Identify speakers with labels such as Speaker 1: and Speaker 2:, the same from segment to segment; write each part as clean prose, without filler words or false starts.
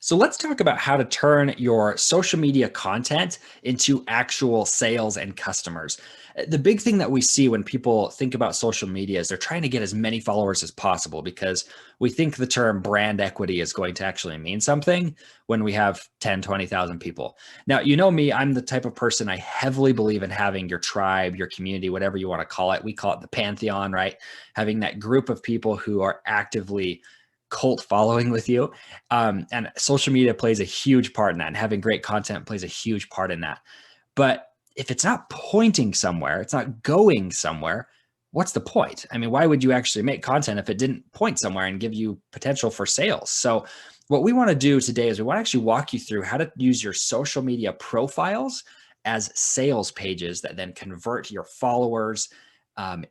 Speaker 1: So let's talk about how to turn your social media content into actual sales and customers. The big thing that we see when people think about social media is they're trying to get as many followers as possible because we think the term brand equity is going to actually mean something when we have 10, 20,000 people. Now, you know me, I'm the type of person I heavily believe in having your tribe, your community, whatever you want to call it. We call it the pantheon, right? Having that group of people who are actively cult following with you. And social media plays a huge part in that, and having great content plays a huge part in that. But if it's not pointing somewhere, it's not going somewhere, what's the point? I mean, why would you actually make content if it didn't point somewhere and give you potential for sales? So, what we want to do today is we want to actually walk you through how to use your social media profiles as sales pages that then convert your followers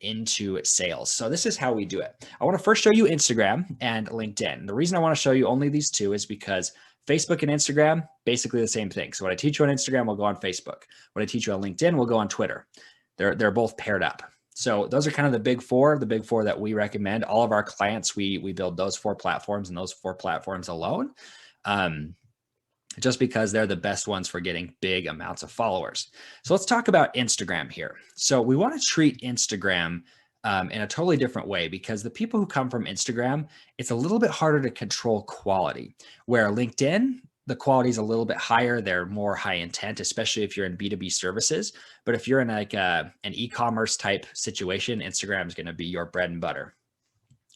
Speaker 1: into sales. So this is how we do it. I want to first show you Instagram and LinkedIn. The reason I want to show you only these two is because Facebook and Instagram, basically the same thing. So what I teach you on Instagram will go on Facebook. What I teach you on LinkedIn will go on Twitter. They're both paired up. So those are kind of the big four that we recommend. All of our clients, we build those four platforms and those four platforms alone. Just because they're the best ones for getting big amounts of followers. So let's talk about Instagram here. So we want to treat Instagram in a totally different way because the people who come from Instagram, it's a little bit harder to control quality. Where LinkedIn, the quality is a little bit higher. They're more high intent, especially if you're in B2B services. But if you're in like an e-commerce type situation, Instagram is going to be your bread and butter.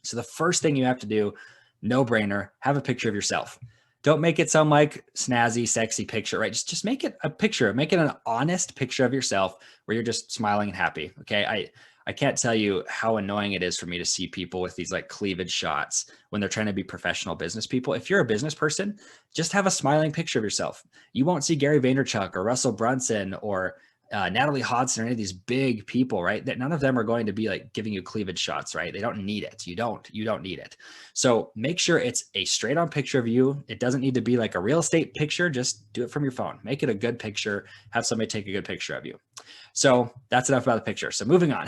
Speaker 1: So the first thing you have to do, no brainer, have a picture of yourself. Don't make it some like snazzy, sexy picture, right? Just make it a picture. Make it an honest picture of yourself where you're just smiling and happy. Okay. I can't tell you how annoying it is for me to see people with these like cleavage shots when they're trying to be professional business people. If you're a business person, just have a smiling picture of yourself. You won't see Gary Vaynerchuk or Russell Brunson or Natalie Hodson or any of these big people, right? That none of them are going to be like giving you cleavage shots, right? They don't need it. You don't need it. So make sure it's a straight on picture of you. It doesn't need to be like a real estate picture. Just do it from your phone. Make it a good picture. Have somebody take a good picture of you. So that's enough about the picture. So moving on.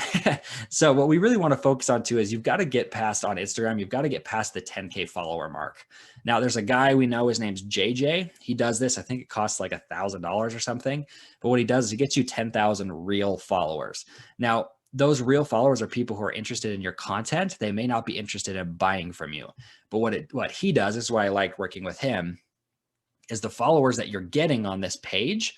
Speaker 1: So what we really want to focus on too is you've got to get past on Instagram. You've got to get past the 10K follower mark. Now there's a guy we know, his name's JJ. He does this. I think it costs like $1,000 or something. But what he does is he gets you 10,000 real followers. Now, those real followers are people who are interested in your content. They may not be interested in buying from you. But what he does, this is why I like working with him, is the followers that you're getting on this page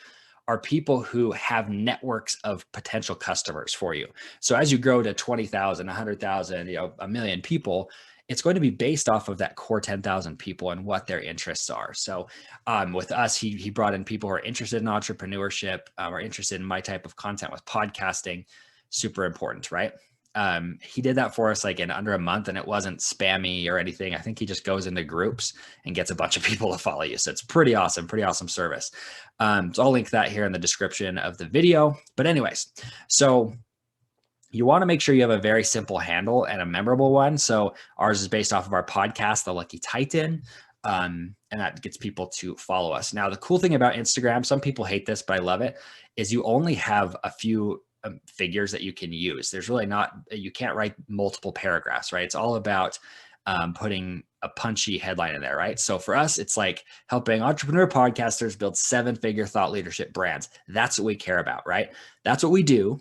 Speaker 1: are people who have networks of potential customers for you. So as you grow to 20,000, 100,000, a million people, it's going to be based off of that core 10,000 people and what their interests are. So with us, he brought in people who are interested in entrepreneurship, are interested in my type of content with podcasting. Super important, right? He did that for us like in under a month, and it wasn't spammy or anything. I think he just goes into groups and gets a bunch of people to follow you. So it's pretty awesome service. So I'll link that here in the description of the video. But anyways, so you want to make sure you have a very simple handle and a memorable one. So ours is based off of our podcast, The Lucky Titan. And that gets people to follow us. Now, the cool thing about Instagram, some people hate this, but I love it, is you only have a few figures that you can use. There's really not, you can't write multiple paragraphs, right? It's all about putting a punchy headline in there, right? So for us, it's like helping entrepreneur podcasters build 7-figure thought leadership brands. That's what we care about, right? That's what we do.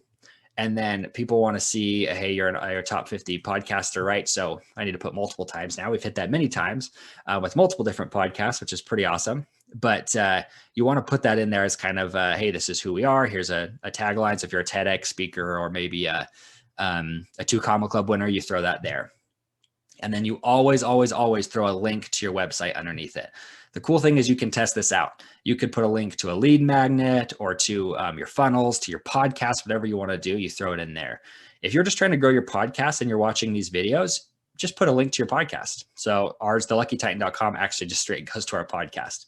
Speaker 1: And then people want to see, hey, you're a top 50 podcaster, right? So I need to put multiple times now. We've hit that many times with multiple different podcasts, which is pretty awesome. But you want to put that in there as kind of, hey, this is who we are. Here's a tagline. So if you're a TEDx speaker or maybe a 2 Comma Club winner, you throw that there. And then you always throw a link to your website underneath it. The cool thing is you can test this out. You could put a link to a lead magnet or to your funnels, to your podcast, whatever you want to do, you throw it in there. If you're just trying to grow your podcast and you're watching these videos, just put a link to your podcast. So ours, theluckytitan.com, actually just straight goes to our podcast.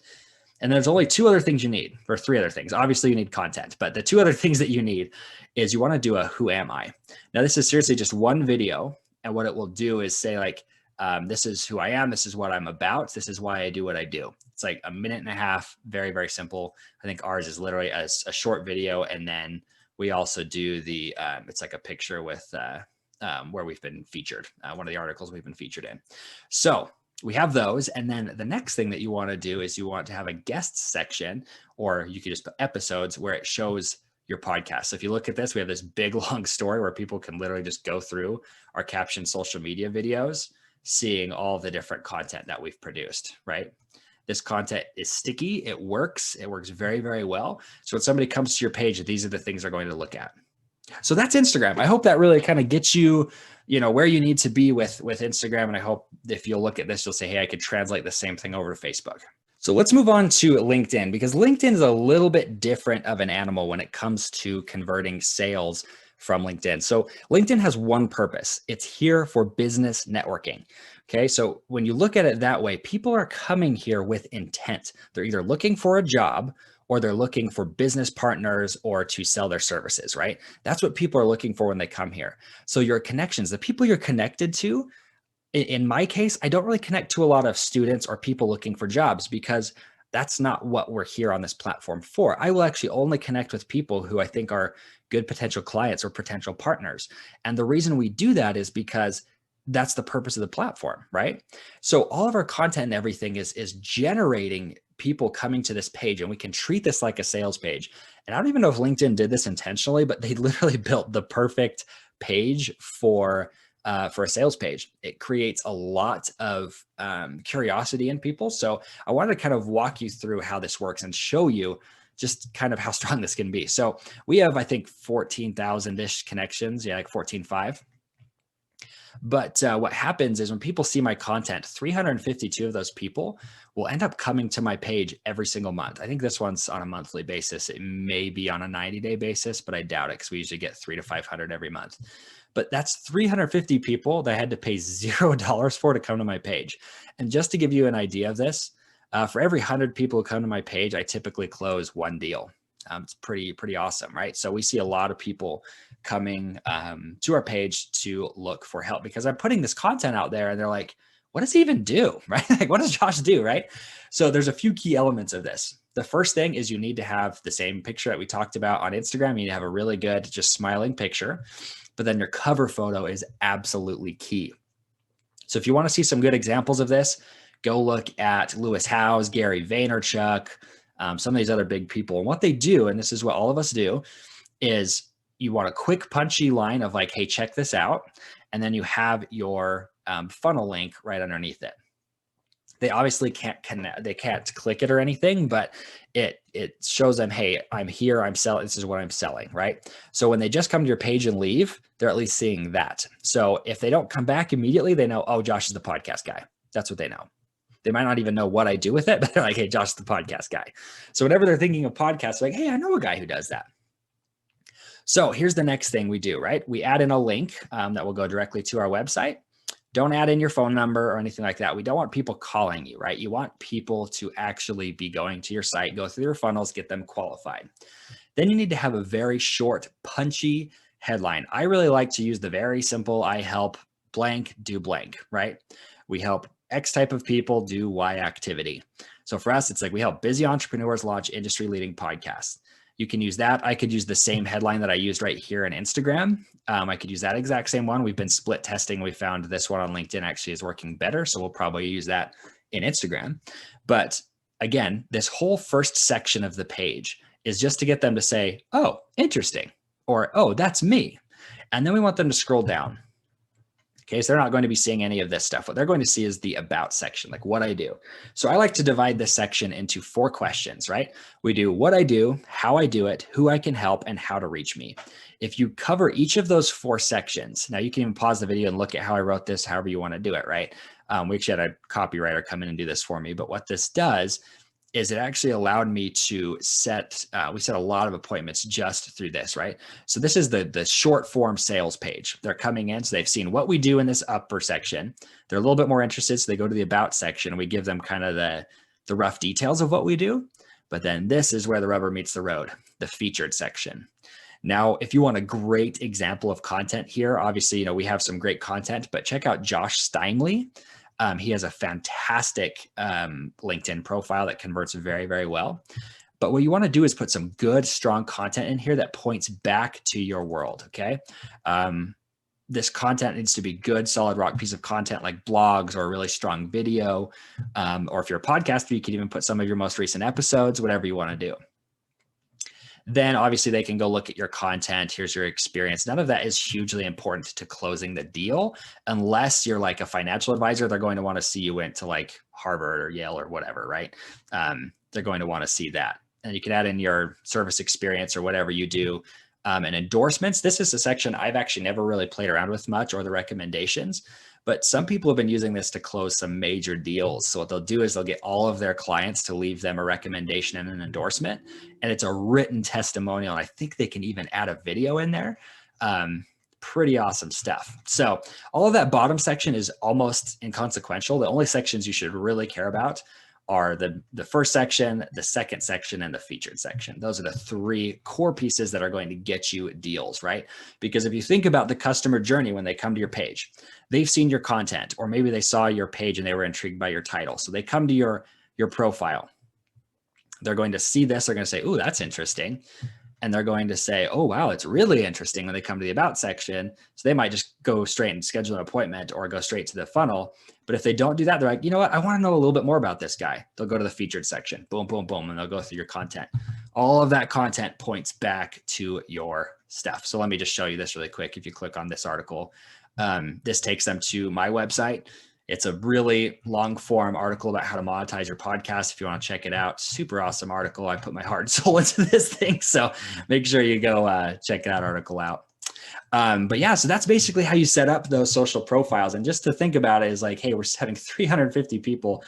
Speaker 1: And there's only 2 other things you need, or 3 other things. Obviously, you need content, but the 2 other things that you need is you want to do a who am I? Now, this is seriously just one video. And what it will do is say like, this is who I am. This is what I'm about. This is why I do what I do. It's like a minute and a half. Very, very simple. I think ours is literally a short video. And then we also do the, it's like a picture with where we've been featured, one of the articles we've been featured in. So we have those. And then the next thing that you want to do is you want to have a guest section, or you could just put episodes where it shows your podcast. So if you look at this, we have this big long story where people can literally just go through our captioned social media videos, seeing all the different content that we've produced, right? This content is sticky. It works very, very well. So when somebody comes to your page, these are the things they're going to look at. So that's Instagram. I hope that really kind of gets you, where you need to be with Instagram. And I hope if you'll look at this, you'll say, hey, I could translate the same thing over to Facebook. So let's move on to LinkedIn, because LinkedIn is a little bit different of an animal when it comes to converting sales from LinkedIn. So LinkedIn has one purpose. It's here for business networking. Okay. So when you look at it that way, people are coming here with intent. They're either looking for a job, or they're looking for business partners, or to sell their services, right? That's what people are looking for when they come here. So your connections, the people you're connected to, in my case, I don't really connect to a lot of students or people looking for jobs, because that's not what we're here on this platform for. I will actually only connect with people who I think are good potential clients or potential partners. And the reason we do that is because that's the purpose of the platform, right? So all of our content and everything is generating people coming to this page, and we can treat this like a sales page. And I don't even know if LinkedIn did this intentionally, but they literally built the perfect page for a sales page. It creates a lot of curiosity in people. So I wanted to kind of walk you through how this works and show you just kind of how strong this can be. So we have, I think, 14,000-ish connections. Yeah, like 14.5. But what happens is when people see my content, 352 of those people will end up coming to my page every single month. I think this one's on a monthly basis. It may be on a 90-day basis, but I doubt it, because we usually get 300 to 500 every month. But that's 350 people that I had to pay $0 for to come to my page. And just to give you an idea of this, for every 100 people who come to my page, I typically close one deal. It's pretty awesome, right? So we see a lot of people coming to our page to look for help, because I'm putting this content out there and they're like, what does he even do, right? Like, what does Josh do, right? So there's a few key elements of this. The first thing is you need to have the same picture that we talked about on Instagram. You need to have a really good, just smiling picture, but then your cover photo is absolutely key. So if you want to see some good examples of this, go look at Lewis Howes, Gary Vaynerchuk, some of these other big people. And what they do, and this is what all of us do, is you want a quick punchy line of like, hey, check this out. And then you have your funnel link right underneath it. They obviously can't connect, they can't click it or anything, but it shows them, hey, I'm here, I'm selling, this is what I'm selling, right? So when they just come to your page and leave, they're at least seeing that. So if they don't come back immediately, they know, oh, Josh is the podcast guy. That's what they know. They might not even know what I do with it, but they're like, hey, Josh is the podcast guy. So whenever they're thinking of podcasts, like, hey, I know a guy who does that. So here's the next thing we do, right? We add in a link that will go directly to our website. Don't add in your phone number or anything like that. We don't want people calling you, right? You want people to actually be going to your site, go through your funnels, get them qualified. Then you need to have a very short, punchy headline. I really like to use the very simple, I help blank do blank, right? We help X type of people do Y activity. So for us, it's like we help busy entrepreneurs launch industry-leading podcasts. You can use that. I could use the same headline that I used right here in Instagram. I could use that exact same one. We've been split testing. We found this one on LinkedIn actually is working better. So we'll probably use that in Instagram. But again, this whole first section of the page is just to get them to say, oh, interesting, or, oh, that's me. And then we want them to scroll down. Okay, so they're not going to be seeing any of this stuff. What they're going to see is the about section, like what I do. So I like to divide this section into 4 questions, right? We do what I do, how I do it, who I can help, and how to reach me. If you cover each of those 4 sections, now you can even pause the video and look at how I wrote this, however you want to do it, right? We actually had a copywriter come in and do this for me. But what this does is it actually allowed me to set, we set a lot of appointments just through this, right? So this is the short form sales page. They're coming in, so they've seen what we do in this upper section. They're a little bit more interested, so they go to the about section and we give them kind of the rough details of what we do. But then this is where the rubber meets the road, the featured section. Now, if you want a great example of content here, obviously, we have some great content, but check out Josh Steinley. He has a fantastic LinkedIn profile that converts very, very well. But what you want to do is put some good, strong content in here that points back to your world, okay? this content needs to be good, solid rock piece of content like blogs or a really strong video. Or if you're a podcaster, you can even put some of your most recent episodes, whatever you want to do. Then obviously they can go look at your content. Here's your experience. None of that is hugely important to closing the deal. Unless you're like a financial advisor, they're going to want to see you went to like Harvard or Yale or whatever, right? They're going to want to see that. And you can add in your service experience or whatever you do. And endorsements. This is a section I've actually never really played around with much, or the recommendations, but some people have been using this to close some major deals. So what they'll do is they'll get all of their clients to leave them a recommendation and an endorsement, and it's a written testimonial. And I think they can even add a video in there. Pretty awesome stuff. So all of that bottom section is almost inconsequential. The only sections you should really care about are the first section, the second section, and the featured section. Those are the three core pieces that are going to get you deals, right? Because if you think about the customer journey when they come to your page, they've seen your content, or maybe they saw your page and they were intrigued by your title. So they come to your profile. They're going to see this. They're going to say, "Ooh, that's interesting." And they're going to say, "Oh, wow, it's really interesting," when they come to the about section. So they might just go straight and schedule an appointment or go straight to the funnel. But if they don't do that, they're like, "You know what? I want to know a little bit more about this guy." They'll go to the featured section, boom, boom, boom, and they'll go through your content. All of that content points back to your stuff. So let me just show you this really quick. If you click on this article, this takes them to my website. It's a really long form article about how to monetize your podcast. If you want to check it out, super awesome article. I put my heart and soul into this thing. So make sure you go check that article out. But yeah, so that's basically how you set up those social profiles. And just to think about it is like, hey, we're having 350 people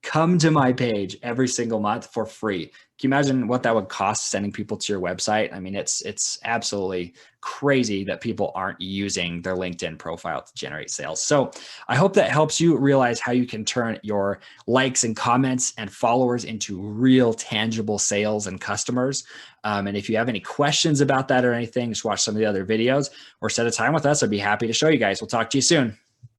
Speaker 1: come to my page every single month for free. Can you imagine what that would cost sending people to your website? I mean, it's absolutely crazy that people aren't using their LinkedIn profile to generate sales. So I hope that helps you realize how you can turn your likes and comments and followers into real tangible sales and customers. And if you have any questions about that or anything, just watch some of the other videos or set a time with us. I'd be happy to show you guys. We'll talk to you soon.